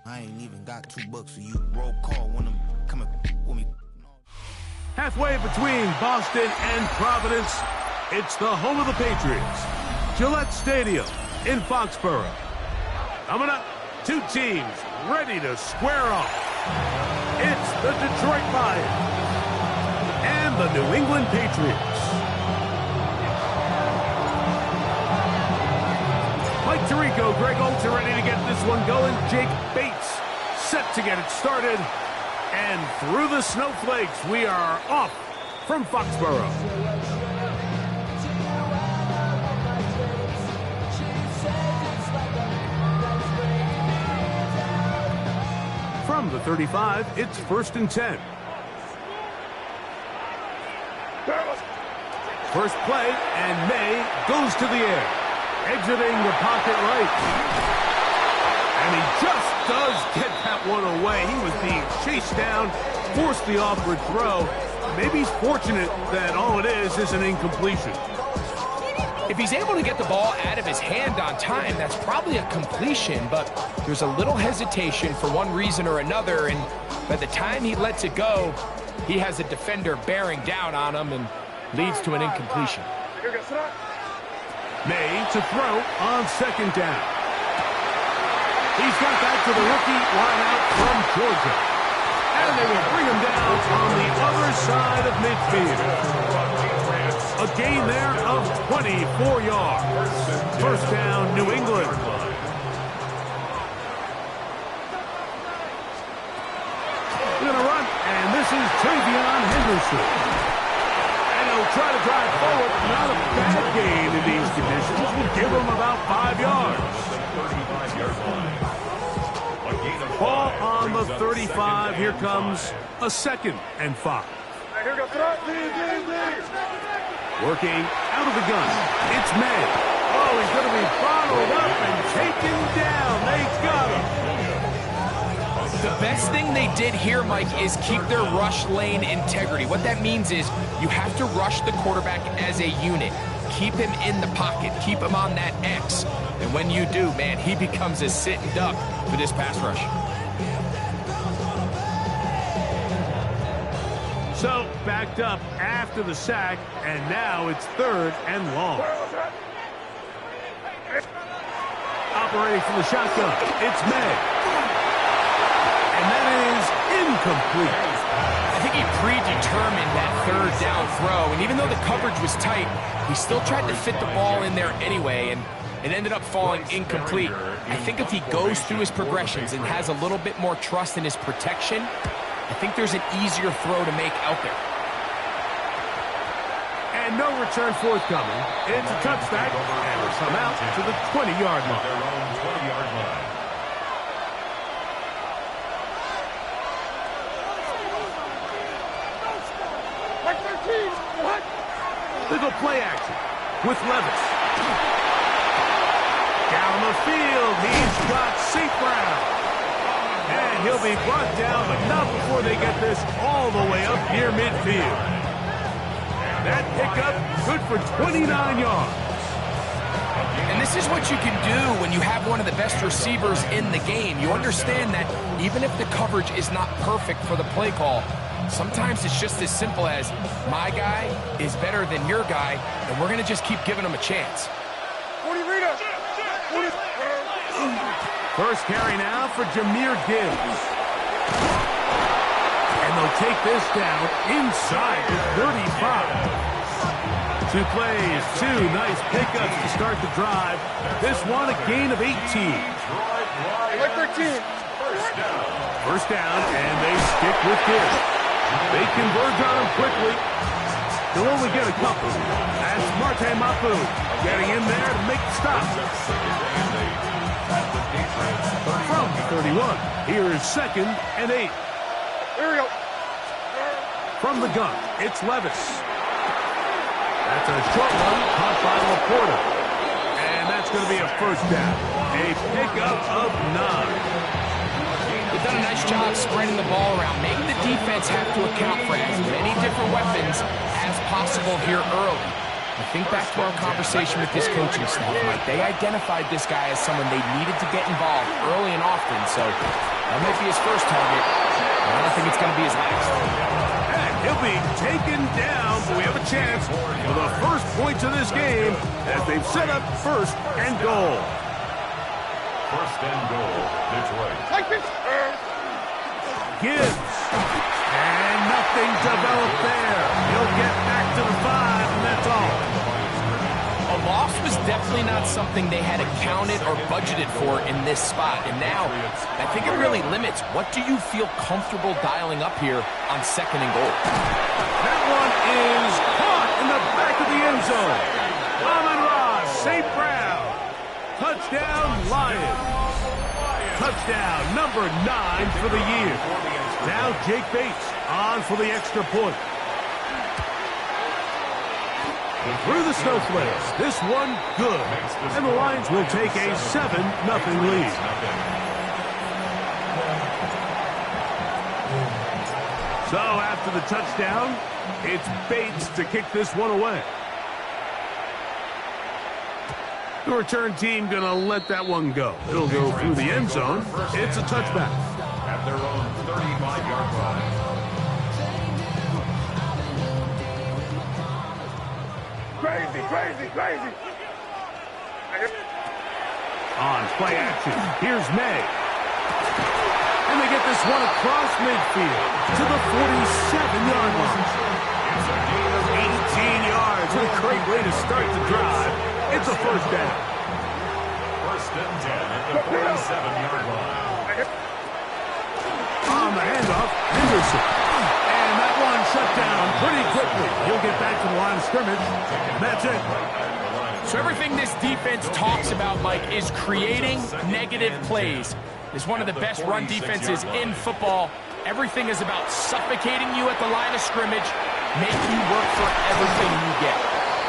I ain't even got $2 for you. Roll call when I'm coming with me. Halfway between Boston and Providence, it's the home of the Patriots, Gillette Stadium in Foxborough. Coming up, two teams ready to square off. It's the Detroit Lions and the New England Patriots. Mike Tirico, Greg Olds are ready to get this one going. Jake Bates set to get it started. And through the snowflakes, we are off from Foxborough. From the 35, it's 1st and 10. First play, and May goes to the air, exiting the pocket right. And he just does get that one away. He was being chased down, forced the awkward throw. Maybe he's fortunate that all it is an incompletion. If he's able to get the ball out of his hand on time, that's probably a completion, but there's a little hesitation for one reason or another, and by the time he lets it go, he has a defender bearing down on him and leads to an incompletion. May to throw on 2nd down. He's got that to the rookie wideout from Georgia. And they will bring him down on the other side of midfield. A gain there of 24 yards. First down, New England. We're going to run, and this is Travion Henderson. And he'll try to drive forward. Not a bad gain in these conditions. We'll give him about 5 yards. Ball on the 35. Here comes a 2nd and 5. Working out of the gun. It's May. Oh, he's going to be bottled up and taken down. They got him. The best thing they did here, Mike, is keep their rush lane integrity. What that means is you have to rush the quarterback as a unit. Keep him in the pocket. Keep him on that X. And when you do, man, he becomes a sitting duck for this pass rush. So, backed up after the sack, and now it's 3rd and long. Operating from the shotgun, it's May. And that is incomplete. I think he predetermined that 3rd down throw, and even though the coverage was tight, he still tried to fit the ball in there anyway, and it ended up falling incomplete. I think if he goes through his progressions and has a little bit more trust in his protection, I think there's an easier throw to make out there. And no return forthcoming. It's a touchback, and we'll come out to the 20-yard line. They go play action with Levis. Down the field, he's got St. Brown. And he'll be brought down, but not before they get this all the way up near midfield. That pickup good for 29 yards. And this is what you can do when you have one of the best receivers in the game. You understand that even if the coverage is not perfect for the play call, sometimes it's just as simple as my guy is better than your guy, and we're going to just keep giving him a chance. First carry now for Jahmyr Gibbs. And they'll take this down inside the 35. 2 plays, 2 nice pickups to start the drive. This one a gain of 18. First down, and they stick with Gibbs. They converge on him quickly. They'll only get a couple. That's Marte Mapu getting in there to make the stop. From 31, here is 2nd and 8. Here we go. From the gun, it's Levis. That's a short one caught by Laporta. And that's going to be a first down. A pickup of 9. They've done a nice job spreading the ball around, making the defense have to account for as many different weapons as possible here early. I think back to our conversation with this coaching staff, Mike. They identified this guy as someone they needed to get involved early and often, so that might be his first target. I don't think it's going to be his last. And he'll be taken down, but we have a chance for the first points of this game as they've set up first and goal. First and goal, Detroit. Gibbs. And nothing developed there. He'll get back to the 5, and that's all. A loss was definitely not something they had accounted or budgeted for in this spot. And now, I think it really limits. What do you feel comfortable dialing up here on second and goal? That one is caught in the back of the end zone. Amon-Ra St. Brown. Touchdown, Lions. Touchdown, number 9 for the year. Now Jake Bates on for the extra point. Through the snowflakes, this one good. And the Lions will take a 7-0 lead. So after the touchdown, it's Bates to kick this one away. The return team going to let that one go. It'll go through the end zone. It's a touchback. At their own 35-yard line. Crazy. On play action, here's May. And they get this one across midfield to the 47-yard line. 18 yards, what a great way to start the drive. It's a first down. First and 10 at the 47-yard line. On the handoff, Henderson. And that one shut down pretty quickly. He'll get back to the line of scrimmage. That's it. So everything this defense talks about, Mike, is creating negative plays. It's one of the best run defenses in football. Everything is about suffocating you at the line of scrimmage, making you work for everything you get.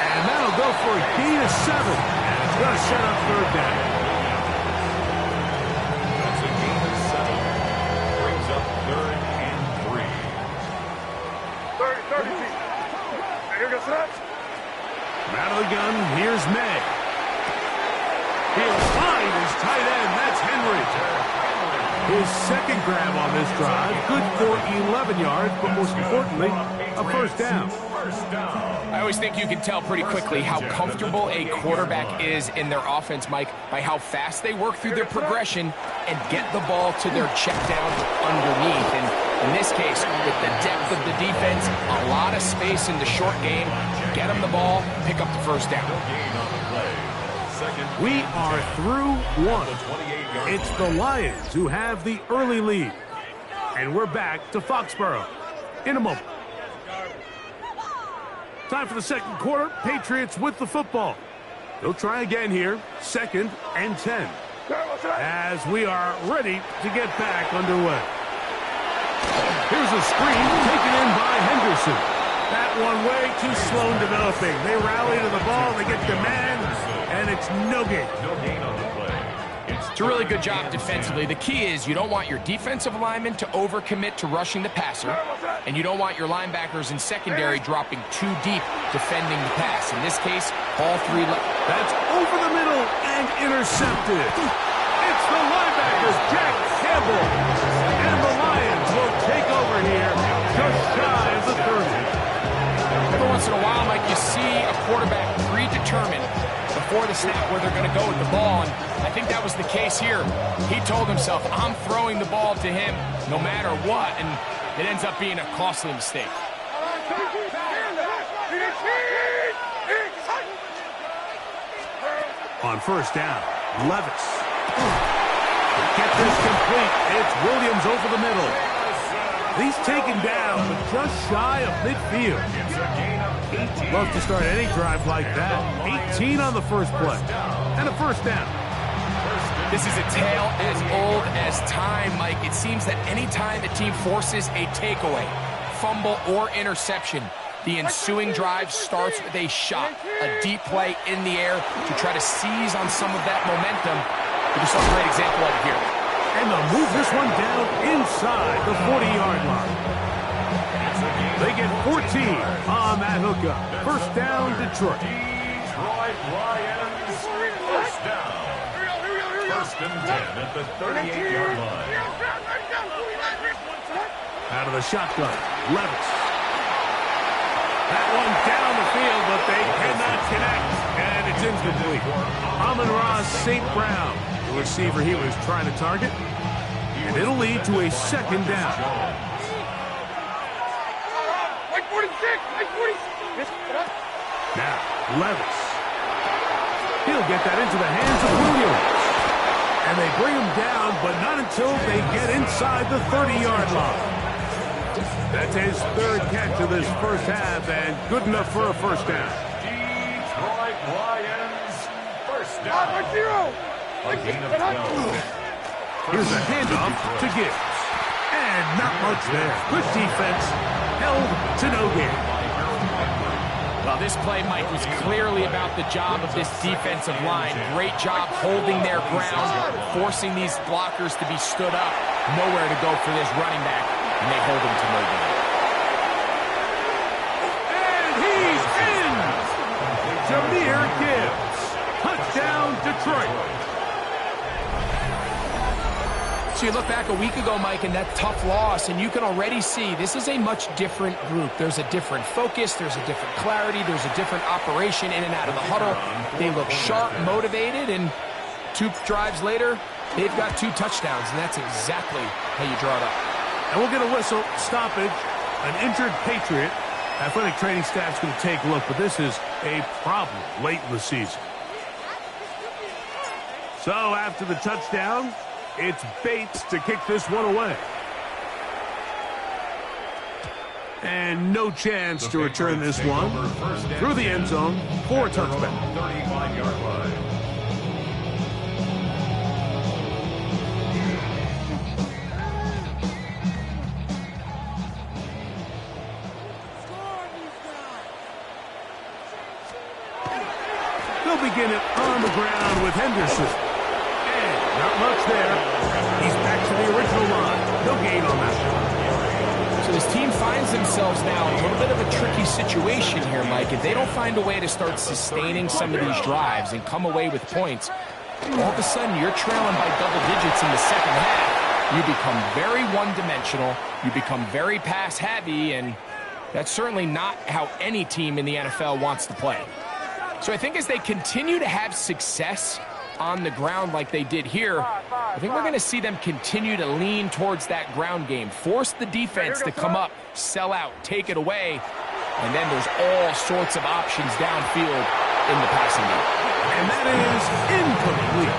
And that'll go for a gain of 7. And it's going to set up third down. That's a gain of 7. Brings up 3rd and 3. 30. Here goes that. Out of the gun, here's May. He'll find his tight end. That's Henry. His second grab on this drive. Good for 11 yards, but most importantly, a first down. I always think you can tell pretty quickly how comfortable a quarterback is in their offense, Mike, by how fast they work through their progression and get the ball to their check down underneath. And in this case, with the depth of the defense, a lot of space in the short game, get them the ball, pick up the first down. We are through one. It's the Lions who have the early lead. And we're back to Foxborough in a moment. Time for the second quarter. Patriots with the football. They'll try again here. 2nd and 10. As we are ready to get back underway. Here's a screen taken in by Henderson. That one way too slow in developing. They rally to the ball. They get the man, and it's no gain. No gain on the play. It's a really good job defensively. The key is you don't want your defensive linemen to overcommit to rushing the passer, and you don't want your linebackers in secondary dropping too deep defending the pass. In this case, all 3 That's over the middle and intercepted. It's the linebacker, Jack Campbell. And the Lions will take over here just shy of the 30. Every once in a while, Mike, you see a quarterback predetermined before the snap where they're going to go with the ball, and I think that was the case here. He told himself, I'm throwing the ball to him no matter what, and it ends up being a costly mistake. On first down, Levis. To get this complete, it's Williams over the middle. He's taken down, but just shy of midfield. Love to start any drive like that. 18 on the first play. And a first down. This is a tale as old as time, Mike. It seems that any time a team forces a takeaway, fumble, or interception, the ensuing drive starts with a shot, a deep play in the air to try to seize on some of that momentum. We just saw a great example of it here. And they'll move this one down inside the 40-yard line. It's a gain They get 14 on that hookup. First down, Detroit. Detroit Lions, first down. First and 10 at the 38-yard line. Out of the shotgun, Levis. That one down the field, but they cannot connect, and it's incomplete. Amon-Ra St. Brown, the receiver he was trying to target, and it'll lead to a second down. Now, Levis. He'll get that into the hands of Williams. And they bring him down, but not until they get inside the 30-yard line. That's his third catch of this first half, and good enough for a first down. Detroit Lions, first down. A gain of 12. Here's a handoff to Gibbs. And not much there. Good defense, held to no gain. Well, this play, Mike, was clearly about the job of this defensive line. Great job holding their ground, forcing these blockers to be stood up. Nowhere to go for this running back, and they hold him to no gain. And he's in! Jahmyr Gibbs. Touchdown, Detroit. So you look back a week ago, Mike, and that tough loss, and you can already see this is a much different group. There's a different focus, there's a different clarity, there's a different operation in and out of the huddle. They look sharp, motivated, and 2 drives later, they've got 2 touchdowns, and that's exactly how you draw it up. And we'll get a whistle, stoppage, an injured Patriot. Athletic training staff's going to take a look, but this is a problem late in the season. So after the touchdown, it's Bates to kick this one away. And no chance to return this one through the end zone for a touchback. 35-yard line. They'll begin it on the ground with Henderson. Not much there. He's back to the original line. No gain on that. So this team finds themselves now in a little bit of a tricky situation here, Mike. If they don't find a way to start sustaining some of these drives and come away with points, all of a sudden you're trailing by double digits in the second half. You become very one-dimensional. You become very pass-heavy, and that's certainly not how any team in the NFL wants to play. So I think as they continue to have success on the ground like they did here, I think we're going to see them continue to lean towards that ground game, force the defense to come up, sell out, take it away, and then there's all sorts of options downfield in the passing game. And that is incomplete.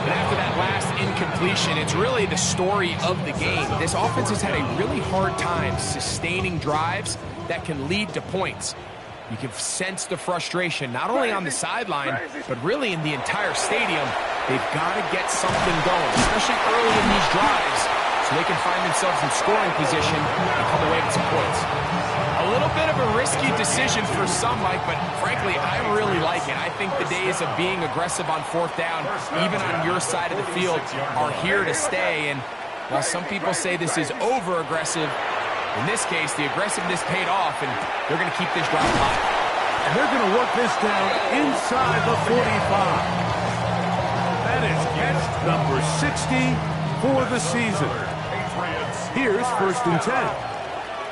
And after that last incompletion, it's really the story of the game. This offense has had a really hard time sustaining drives that can lead to points. You can sense the frustration, not only on the sideline, but really in the entire stadium. They've got to get something going, especially early in these drives, so they can find themselves in scoring position and come away with some points. A little bit of a risky decision for some, Mike, but frankly, I really like it. I think the days of being aggressive on 4th down, even on your side of the field, are here to stay. And while some people say this is over-aggressive, in this case, the aggressiveness paid off, and they're going to keep this drive hot. And they're going to work this down inside the 45. That is catch number 60 for the season. Here's 1st and 10.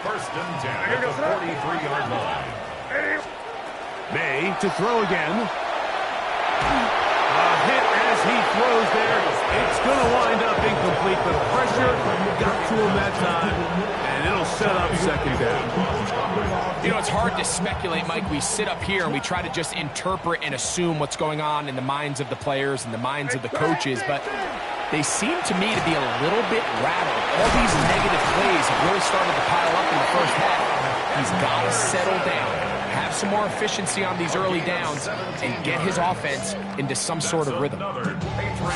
1st and 10 at the 43-yard line. May to throw again. A hit as he throws there. It's going to wind up incomplete. The pressure got to him that time, and it'll set up 2nd down. You know, it's hard to speculate, Mike. We sit up here and we try to just interpret and assume what's going on in the minds of the players and the minds of the coaches, but they seem to me to be a little bit rattled. All these negative plays have really started to pile up in the first half. He's got to settle down, have some more efficiency on these early downs, and get his offense into some sort of rhythm.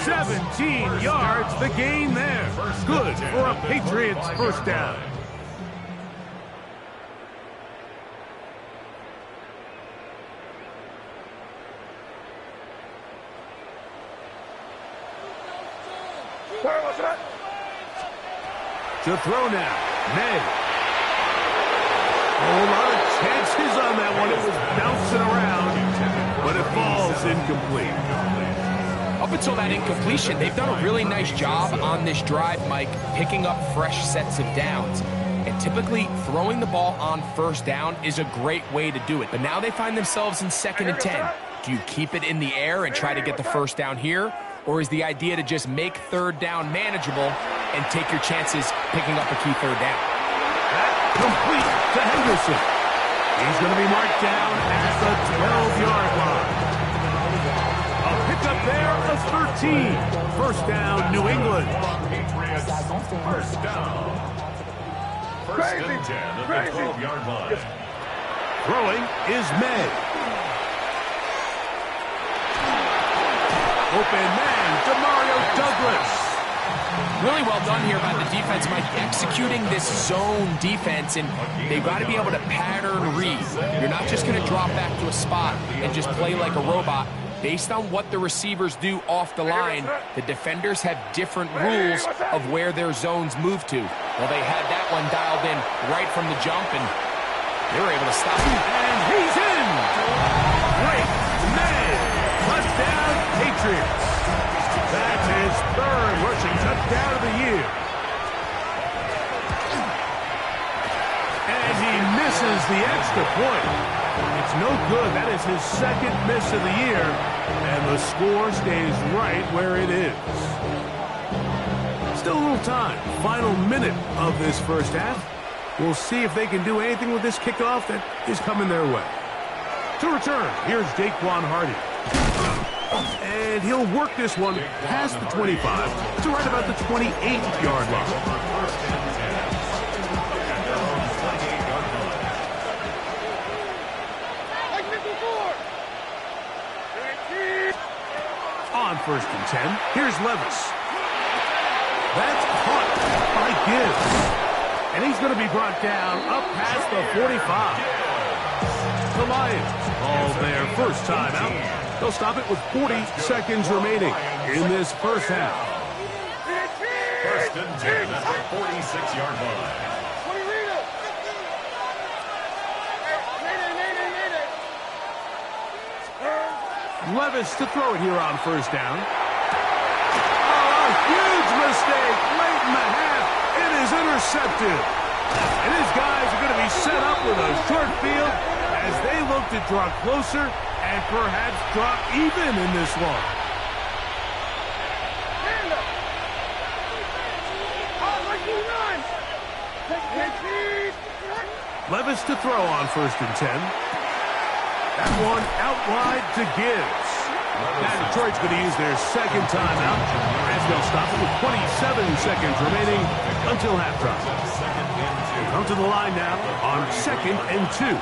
17 yards, the gain there. Good for a Patriots first down. To throw now, May. A lot of chances on that one. It was bouncing around, but it falls incomplete. Up until that incompletion, they've done a really nice job on this drive, Mike, picking up fresh sets of downs. And typically, throwing the ball on first down is a great way to do it. But now they find themselves in 2nd and 10. Do you keep it in the air and try to get the first down here? Or is the idea to just make 3rd down manageable and take your chances picking up a key 3rd down? Complete to Henderson. He's going to be marked down at the 12-yard line. A pickup there of 13. First down, New England. Patriots, first down. First and 10 at the 12-yard line. Throwing is May. Open man, DeMario Douglas. Really well done here by the defense, Mike, executing this zone defense, and they've got to be able to pattern read. You're not just going to drop back to a spot and just play like a robot. Based on what the receivers do off the line, the defenders have different rules of where their zones move to. Well, they had that one dialed in right from the jump, and they were able to stop him. And he's in! Great man! Touchdown, Patriots! That's his 3rd rushing touchdown of the year. And he misses the extra point. It's no good. That is his 2nd miss of the year. And the score stays right where it is. Still a little time. Final minute of this first half. We'll see if they can do anything with this kickoff that is coming their way. To return, here's Daquan Hardy. And he'll work this one past the 25 to right about the 28-yard line. On 1st and 10, here's Levis. That's caught by Gibbs. And he's going to be brought down up past the 45. The Lions call their first timeout. They'll stop it with 40 seconds remaining in this first half. First and 10 at the 46-yard line. Levis to throw it here on first down. Oh, a huge mistake late in the half. It is intercepted. And his guys are going to be set up with a short field as they look to draw closer and perhaps draw even in this one. Levis to throw on 1st and 10. That one out wide to Gibbs. Now Detroit's going to use their 2nd timeout as they'll stop it with 27 seconds remaining until halftime. Come to the line now on 2nd and 2.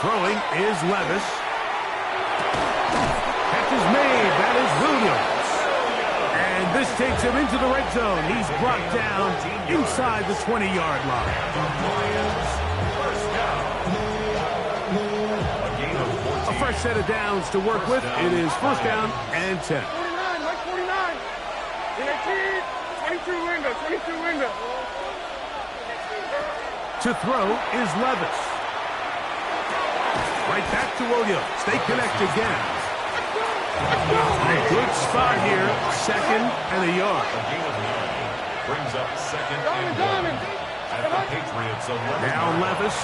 Throwing is Levis. Catch is made. That is Williams. And this takes him into the red zone. He's brought down inside the 20-yard line. A fresh set of downs to work with. It is 1st down and 10. 49, Mike 49. 22 window, 22 window. To throw is Levis. Right back to Williams. They connect again. A good spot here. 2nd and a yard. A gain of 9 brings up 2nd and 1 at the Patriots 11. Now Levis.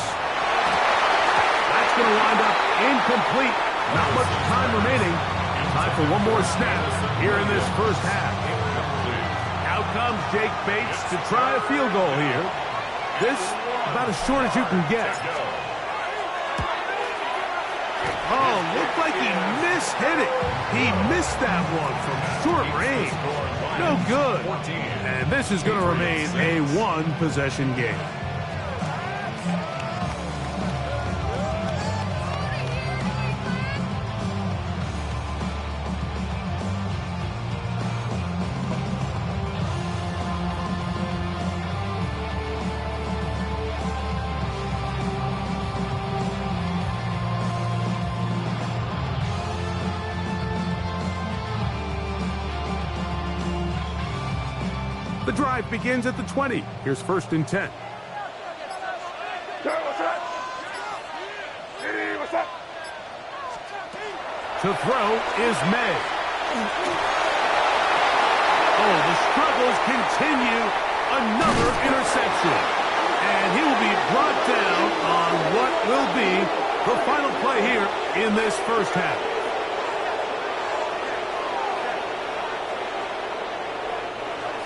That's going to wind up incomplete. Not much time remaining. Time for one more snap here in this first half. Out comes Jake Bates to try a field goal here. This about as short as you can get. Oh, looked like he mishit it. He missed that one from short range. No good. And this is going to remain a one-possession game. The drive begins at the 20. Here's 1st and 10. What's up? Hey, what's up? To throw is May. Oh, the struggles continue. Another interception. And he will be brought down on what will be the final play here in this first half.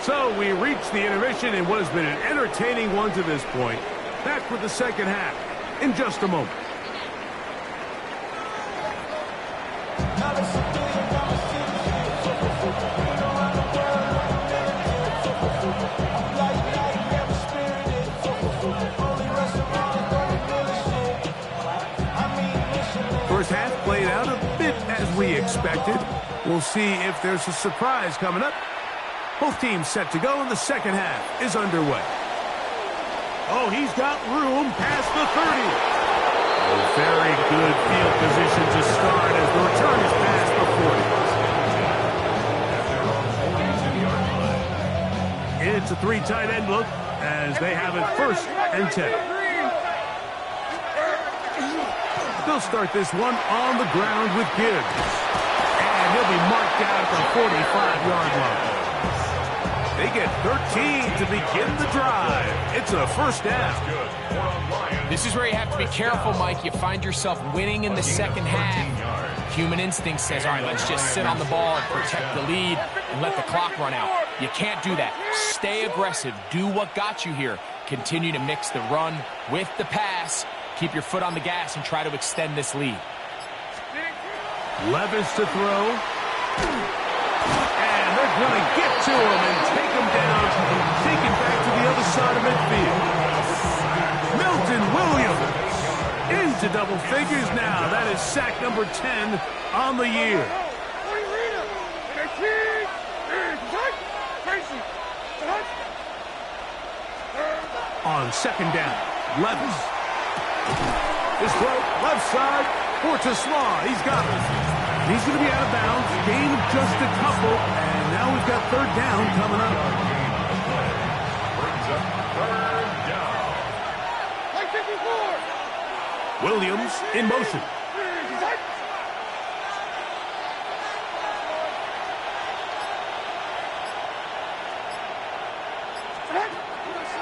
So we reach the intermission in what has been an entertaining one to this point. Back with the second half in just a moment. First half played out a bit as we expected. We'll see if there's a surprise coming up. Both teams set to go, and the second half is underway. Oh, he's got room past the 30. Oh, very good field position to start as the return is past the 40. It's a 3 tight end look as they have it 1st and 10. They'll start this one on the ground with Gibbs. And he'll be marked down at the 45-yard line. They get 13 to begin the drive. It's a 1st down. This is where you have to be careful, Mike. You find yourself winning in the second half. Human instinct says, all right, let's just sit on the ball and protect the lead and let the clock run out. You can't do that. Stay aggressive. Do what got you here. Continue to mix the run with the pass. Keep your foot on the gas and try to extend this lead. Levis to throw. And they're going to get to him and take him down, take him back to the other side of midfield. Milton Williams into double figures now. That is sack number 10 on the year. On 2nd down, Levis. His throw, left side, for Slaw. He's got it. He's going to be out of bounds. Gain of just a couple, and now we've got 3rd down coming up. Brings up 3rd down. Like 54. Williams in motion.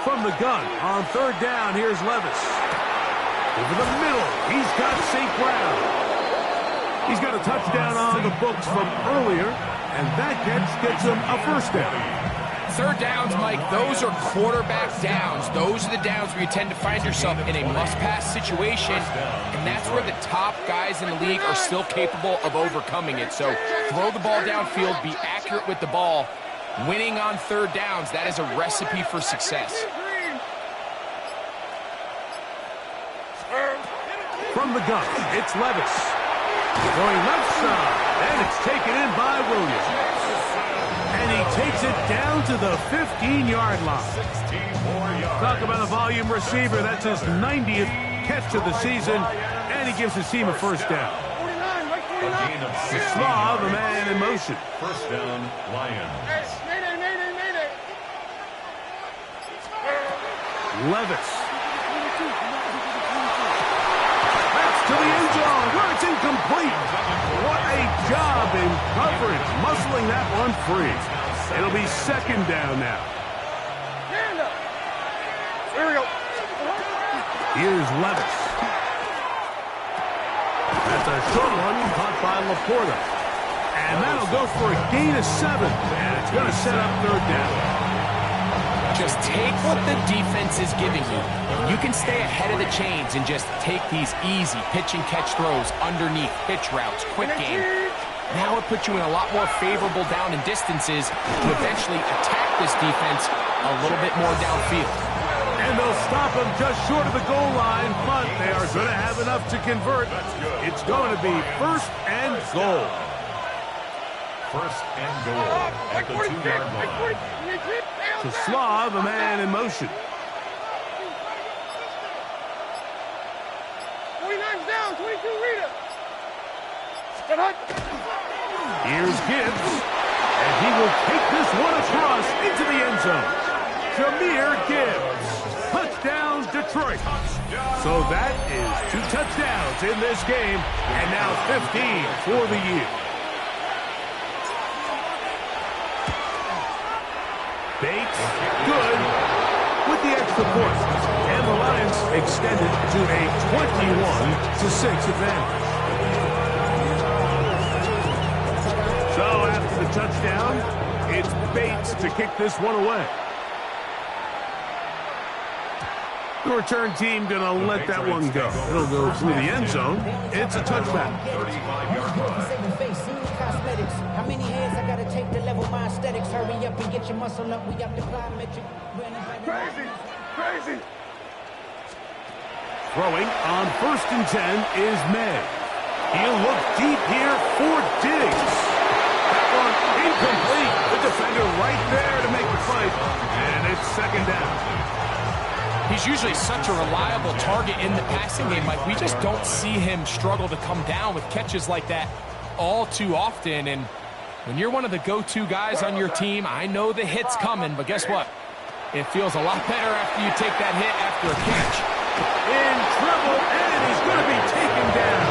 From the gun on 3rd down, here's Levis. Over the middle, he's got St. Brown. He's got a touchdown on the books from earlier, and that catch gets him a 1st down. 3rd downs, Mike, those are quarterback downs. Those are the downs where you tend to find yourself in a must-pass situation, and that's where the top guys in the league are still capable of overcoming it. So throw the ball downfield, be accurate with the ball. Winning on 3rd downs, that is a recipe for success. From the gun, it's Levis. Going left side, and it's taken in by Williams. And he takes it down to the 15-yard line. 16 more yards. Talk about a volume receiver. That's his 90th catch of the season, and he gives his team a 1st down. A gain of 16 Slaw, the yards. man in motion. 1st down, Lions. Levis. That's to the end zone where it's incomplete. What a job in coverage, muscling that one free. It'll be 2nd down now. Here we go. Here's Levis. That's a short one caught by Laporta. And that'll go for a gain of 7. And it's going to set up 3rd down. Just take what the defense is giving you. You can stay ahead of the chains and just take these easy pitch and catch throws underneath, pitch routes, quick game. Now it puts you in a lot more favorable down and distances to eventually attack this defense a little bit more downfield. And they'll stop him just short of the goal line, but they are going to have enough to convert. It's going to be 1st and goal. 1st and goal at the 2-yard line. To Slaw, the man in motion. 49's down, 22 Rita. Here's Gibbs. And he will take this one across into the end zone. Jahmyr Gibbs. Touchdown, Detroit. So that is 2 touchdowns in this game, and now 15 for the year. Bates, good, with the extra point. And the Lions extended to a 21-6 advantage. So after the touchdown, it's Bates to kick this one away. The return team going to let that one go. It'll go through the end zone. It's a touchback. How many hands I gotta take to level my aesthetics? Hurry up and get your muscle up. We got the plyometric. Crazy. Throwing on 1st and 10 is May. He'll look deep here for Diggs. That one incomplete. The defender right there to make the fight. And it's 2nd down. He's usually such a reliable target in the passing game. Like, we just don't see him struggle to come down with catches like that all too often. And when you're one of the go-to guys on your team, I know the hit's coming, but guess what? It feels a lot better after you take that hit after a catch. In trouble, and he's going to be taken down.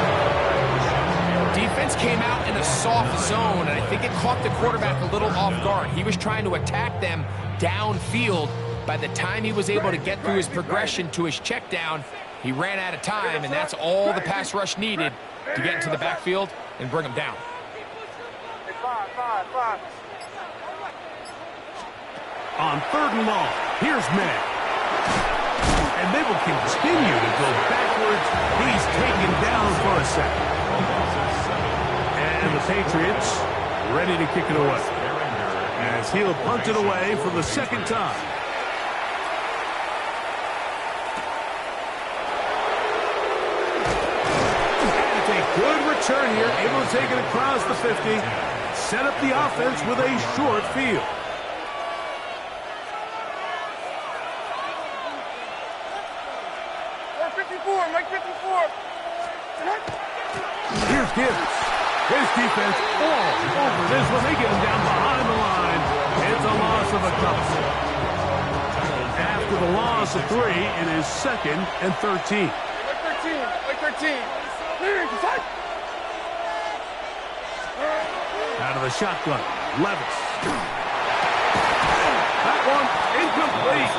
Defense came out in a soft zone, and I think it caught the quarterback a little off guard. He was trying to attack them downfield. By the time he was able to get through his progression to his check down, he ran out of time, and that's all the pass rush needed to get into the backfield and bring him down. On 3rd and long, here's May. And they will continue to go backwards. He's taken down for a second. And the Patriots ready to kick it away, as he'll punt it away for the 2nd time. Good return here, able to take it across the 50. Set up the offense with a short field. Mike 54. Here's Gibbs. His defense all over this one. They get him down behind the line. It's a loss of a couple. After the loss of 3, it is 2nd and 13. Mike 13. Out of the shotgun, Levis. That one incomplete.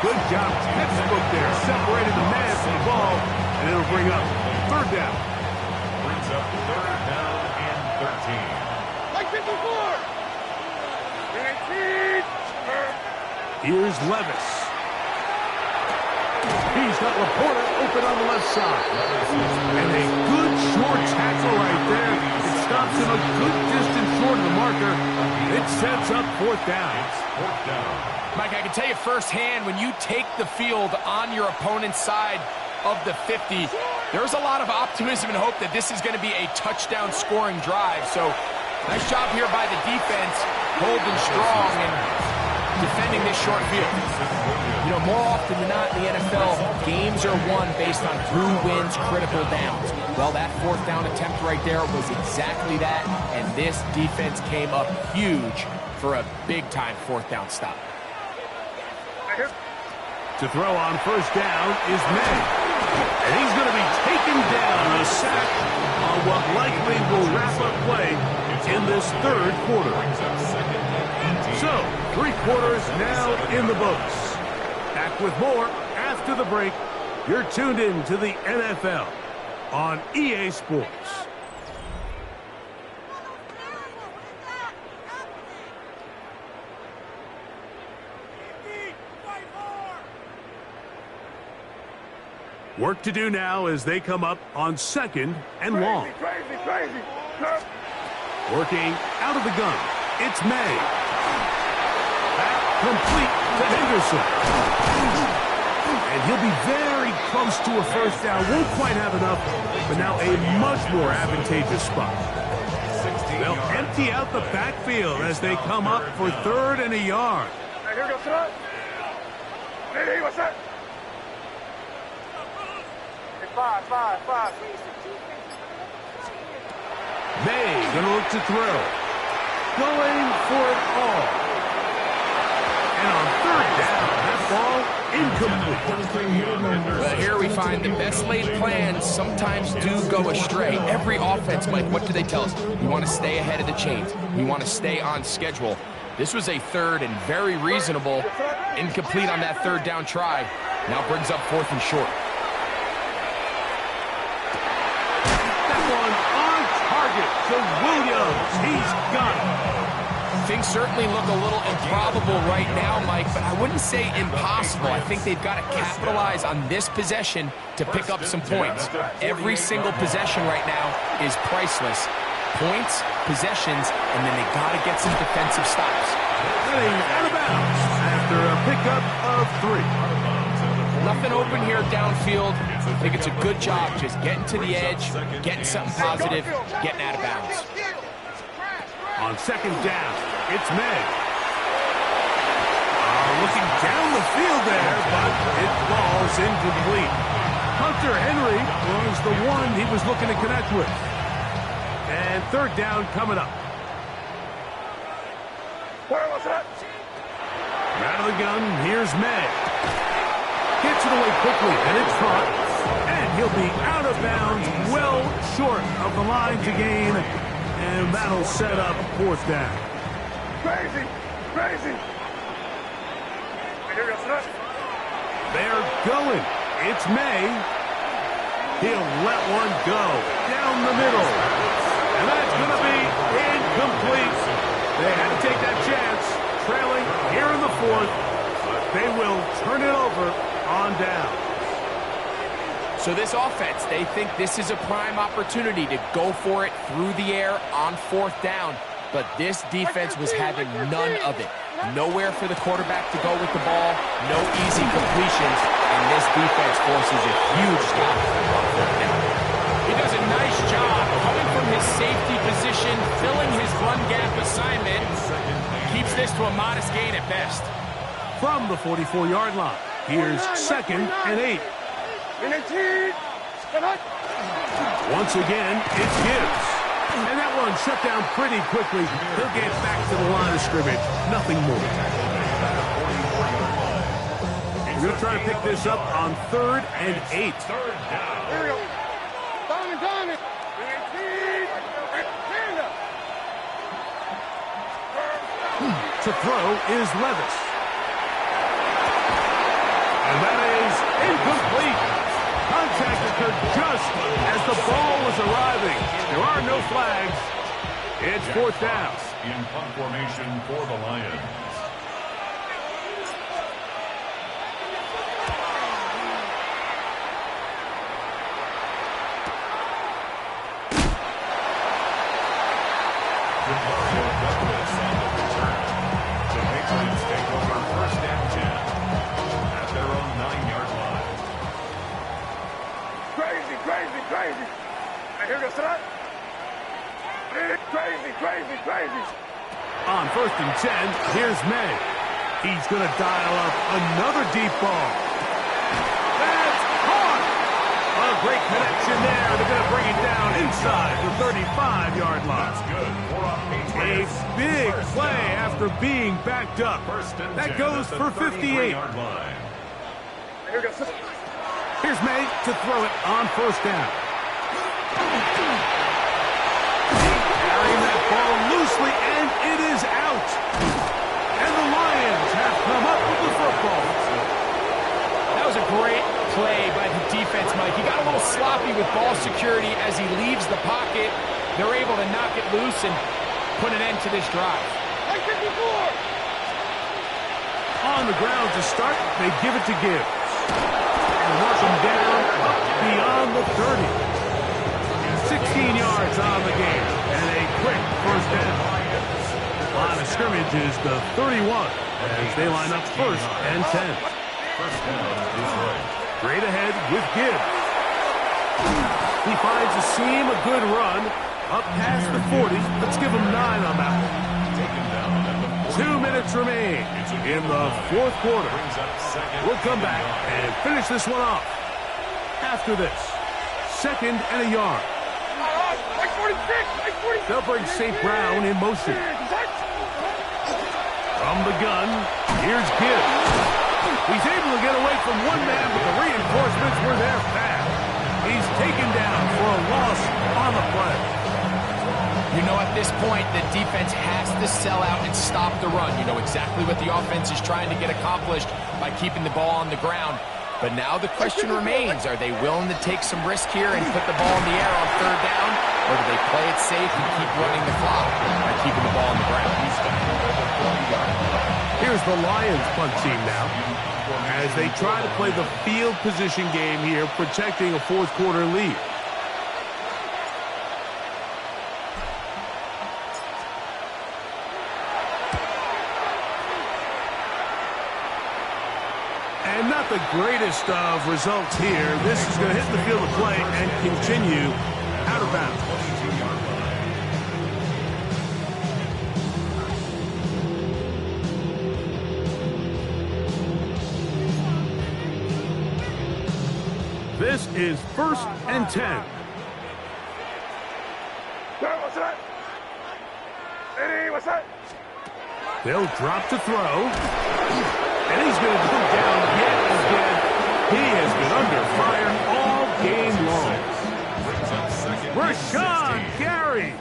Good job, textbook there. Separated the man from the ball, and it'll bring up 3rd down. Brings up 3rd down and 13. Mike 54. Here's Levis. He's got Laporta open on the left side. And a good short tackle right there. It stops him a good distance short of the marker. It sets up 4th down. Mike, I can tell you firsthand, when you take the field on your opponent's side of the 50, there's a lot of optimism and hope that this is going to be a touchdown scoring drive. So nice job here by the defense, holding strong and defending this short field. You know, more often than not in the NFL, games are won based on who wins critical downs. Well, that 4th down attempt right there was exactly that, and this defense came up huge for a big-time 4th down stop. To throw on 1st down is May. And he's going to be taken down, a sack on what likely will wrap up play in this 3rd quarter. So, 3 quarters now in the books. Back with more after the break. You're tuned in to the NFL on EA Sports. Work to do now as they come up on 2nd and long. Crazy. Working out of the gun. It's May. Back complete to Henderson. And he'll be very close to a 1st down. Won't quite have enough, but now a much more advantageous spot. They'll empty out the backfield as they come up for 3rd and a yard. Hey, here we go, son. Hey, what's that? Five. May gonna look to throw. going for it all. And on third down, that ball incomplete. Well, here we find the best laid plans sometimes do go astray. Every offense, Mike, what do they tell us? We want to stay ahead of the chains. We want to stay on schedule. This was a third and very reasonable. Incomplete on that third down try. Now brings up fourth and short. That one on target to Williams. He's got it. Things certainly look a little improbable right now, Mike, but I wouldn't say impossible. I think they've got to capitalize on this possession to pick up some points. Every single possession right now is priceless. Points, possessions, and then they got to get some defensive stops. Heading out of bounds after a pickup of 3. Nothing open here downfield. I think it's a good job just getting to the edge, getting something positive, getting out of bounds. On second down, it's May. Looking down the field there, but it falls incomplete. Hunter Henry was the one he was looking to connect with. And third down coming up. Out of the gun, here's May. Gets it away quickly, and it's front. And he'll be out of bounds, well short of the line to gain. And that'll set up fourth down. Crazy! Crazy! They're going. It's May. He'll let one go down the middle. And that's going to be incomplete. They had to take that chance. Trailing here in the fourth. They will turn it over on down. So this offense, they think this is a prime opportunity to go for it through the air on fourth down. But this defense was having none of it. Nowhere for the quarterback to go with the ball. No easy completions. And this defense forces a huge stop on fourth down. He does a nice job coming from his safety position, filling his run gap assignment. Keeps this to a modest gain at best. From the 44-yard line, here's second and 8. Once again, it's Gibbs. And that one shut down pretty quickly. He'll get back to the line of scrimmage. Nothing more. We're going to try to pick this up on third and 8. Third down. Here we go. Down it. To throw is Levis. And that is incomplete. Contact occurred just as the ball was arriving. There are no flags. It's fourth down. In punt formation for the Lions. Crazy. On first and 10, here's May. He's going to dial up another deep ball. That's caught! A great connection there. They're going to bring it down inside the 35-yard line. That's good. A big play after being backed up. That goes for 58. Here's May to throw it on first down. Carrying that ball loosely, and it is out. And the Lions have come up with the football. That was a great play by the defense, Mike. He got a little sloppy with ball security as he leaves the pocket. They're able to knock it loose and put an end to this drive. On the ground to start, they give it to Gibbs. And work him down up beyond the 30. 16 yards on the game, and a quick first down. Line of scrimmage is the 31 as they line up first and 10. First down is right. Straight ahead with Gibbs. He finds a seam, a good run, up past the 40. Let's give him 9 on that one. 2 minutes remain in the fourth quarter. We'll come back and finish this one off. After this, second and a yard. They'll bring St. Brown in motion. from the gun. Here's Gibbs. He's able to get away from one man, but the reinforcements were there fast. He's taken down for a loss on the play. You know, at this point, the defense has to sell out and stop the run. You know exactly what the offense is trying to get accomplished by keeping the ball on the ground. But now the question remains, are they willing to take some risk here and put the ball in the air on third down? Or do they play it safe and keep running the clock by keeping the ball on the ground? Here's the Lions punt team now, as they try to play the field position game here, protecting a fourth-quarter lead. And not the greatest of results here. This is going to hit the field of play and continue out of bounds. This is 1st and 10. What's that? Hey, what's that? They'll drop to throw. And he's going to come down yet again. He has been under fire all game long. Rashawn Gary.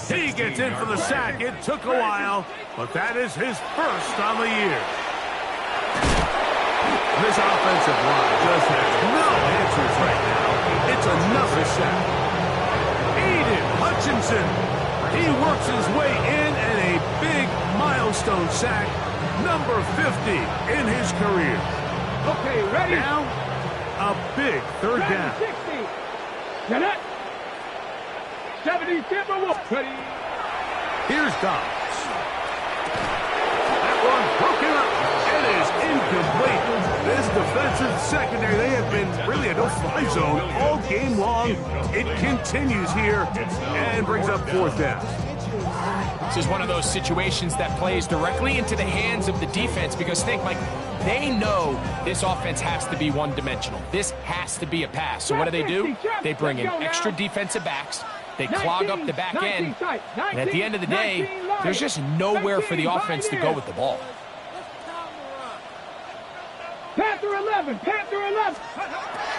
He gets in for the sack. It took a while, but that is his first on the year. This offensive line just has no answers right now. It's another sack. Aiden Hutchinson. He works his way in and a big milestone sack. Number 50 in his career. Okay, ready? Now, a big third down. 60. Get it? 70, ready? Here's Dobbs. That one broken up. It is incomplete. This defensive secondary, they have been really a no-fly zone all game long. It continues here and brings up 4th down. This is one of those situations that plays directly into the hands of the defense because think, Mike, they know this offense has to be one-dimensional. This has to be a pass. So what do? They bring in extra defensive backs. They clog up the back end. And at the end of the day, there's just nowhere for the offense to go with the ball. Panther 11, Panther 11.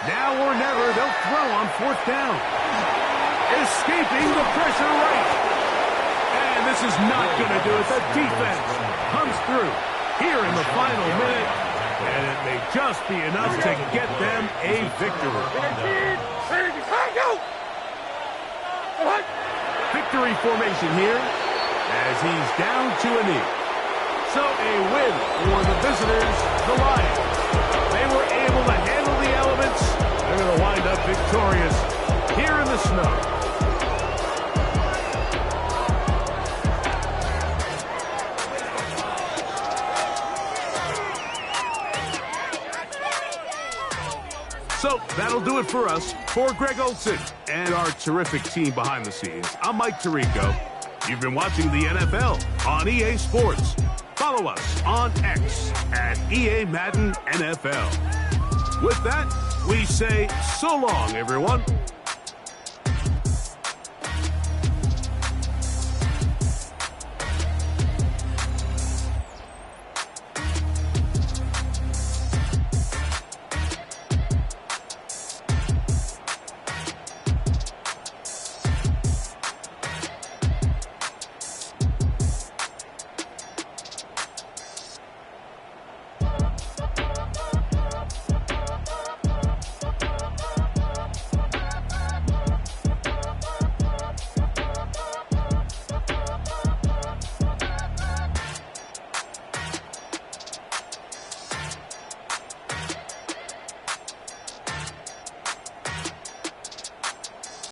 Now or never, they'll throw on 4th down. Escaping the pressure right. And this is not going to do it. The defense comes through here in the final minute, and it may just be enough to get them a victory. Victory formation here as he's down to a knee. So a win for the visitors, the Lions. They were able to handle the elements. They're going to wind up victorious here in the snow. So that'll do it for us. For Greg Olson and our terrific team behind the scenes, I'm Mike Tirico. You've been watching the NFL on EA Sports. Follow us on X at EA Madden NFL. With that, we say so long, everyone.